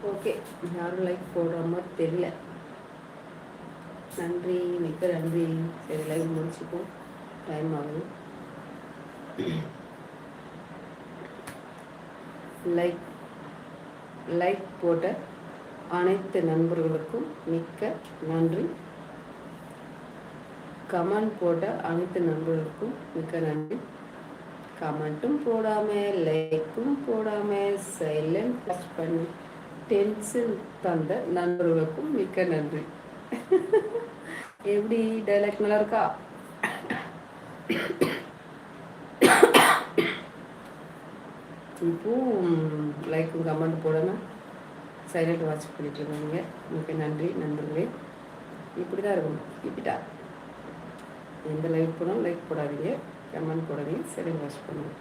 Okay, யாரும் like போடுற மாதிரி தெரியல. நன்றி, மிக்க நன்றி. சரி, லைவ் முடிச்சுப்போம், டைம் ஆகுது. லைக் லைக் போட்ட அனைத்து நண்பர்களுக்கும் மிக்க நன்றி. கமெண்ட் போட்ட அனைத்து நண்பர்களுக்கும் மிக்க நன்றி. கமெண்ட்டும் போடாமல் லைக்கும் போடாமல் சைலண்ட் ப்ளஸ் பண்ணி டென்ஷன் தந்த நண்பர்களுக்கும் மிக்க நன்றி. எப்படி டைலாக் நல்லா இருக்கா? இப்போ லைக்கும் கமெண்ட் போடணும், சைலண்ட் வாட்ச் பண்ணிட்டு இருந்தீங்க. மிக்க நன்றி நண்பர்களே. இப்படி தான் இருக்கணும். இப்படிட்டா எந்த லைக் போனாலும் லைக் போடாதீங்க, கமெண்ட் போடாதீங்க, சைலண்ட் வாட்ச் பண்ணுங்க.